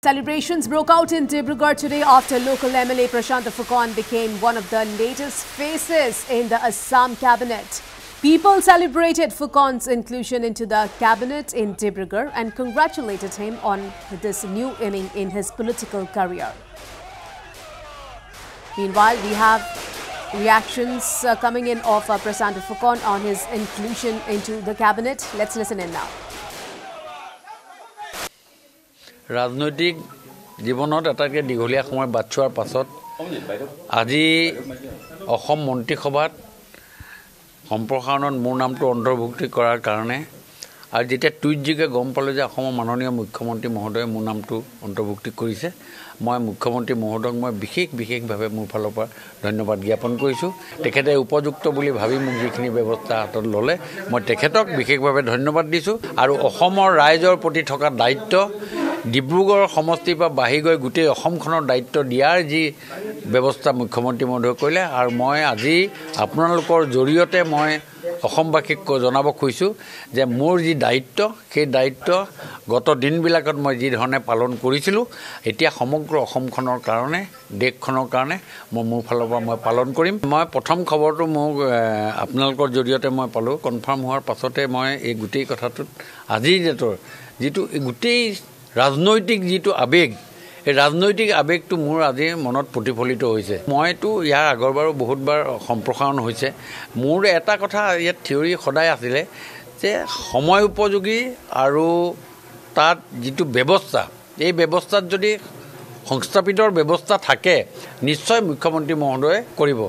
Celebrations broke out in Dibrugarh today after local MLA Prashant Phukan became one of the latest faces in the Assam cabinet. People celebrated Phukan's inclusion into the cabinet in Dibrugarh and congratulated him on this new inning in his political career. Meanwhile, we have reactions coming in of Prashant Phukan on his inclusion into the cabinet. Let's listen in now. রাজনৈতিক জীৱনত এটাকে দীঘলীয়া সময় বাছুৱাৰ পাছত আজি অসম মন্ত্ৰীসভাত সম্প্ৰসাৰণত মোৰ নামটো অন্তৰ্ভুক্তি কৰাৰ কাৰণে আৰু যেতিয়া টুইটযোগে গম পালোঁ যে অসমৰ মাননীয় মুখ্যমন্ত্ৰী মহোদয়ে মোৰ নামটো অন্তৰ্ভুক্তি কৰিছে মই মুখ্যমন্ত্ৰী মহোদয়ক মই বিশেষভাৱে মোৰ ফালৰ পৰা ধন্যবাদ জ্ঞাপন কৰিছোঁ তেখেতে উপযুক্ত বুলি ভাবি মোক যিখিনি ব্যৱস্থা হাতত ল'লে মই তেখেতক বিশেষভাৱে ধন্যবাদ দিছোঁ আৰু অসমৰ ৰাইজৰ প্ৰতি থকা দায়িত্ব ডিব্ৰুগড় সমষ্টিৰ পৰা বাঢ়ি গৈ গোটেই অসমখনৰ দায়িত্ব দিয়াৰ যি ব্যৱস্থা মুখ্যমন্ত্ৰী মহোদয়ে কৰিলে আৰু মই আজি আপোনালোকৰ জৰিয়তে মই অসমবাসীক জনাব খুজিছোঁ যে মোৰ যি দায়িত্ব সেই দায়িত্ব গত দিনবিলাকত মই যি ধৰণে পালন কৰিছিলোঁ এতিয়া সমগ্ৰ অসমখনৰ কাৰণে দেশখনৰ কাৰণে মই মোৰ ফালৰ পৰা মই পালন কৰিম মই প্ৰথম খবৰটো মোক আপোনালোকৰ জৰিয়তে মই পালোঁ কনফাৰ্ম হোৱাৰ পাছতে মই এই গোটেই কথাটোত আজিৰ ডেটৰ যিটো গোটেই ৰাজনৈতিক যিটো আবেগ এই ৰাজনৈতিক আবেগটো মোৰ আজি মনত প্ৰতিফলিত হৈছে মইতো ইয়াৰ আগৰবাৰো বহুতবাৰ সম্প্ৰসাৰণ হৈছে মোৰ এটা কথা ইয়াত থিয়ৰি সদায় আছিলে যে সময় উপযোগী আৰু তাত যিটো ব্যৱস্থা এই ব্যৱস্থাত যদি সংস্থাপিতৰ ব্যৱস্থা থাকে নিশ্চয় মুখ্যমন্ত্ৰী মহোদয়ে কৰিব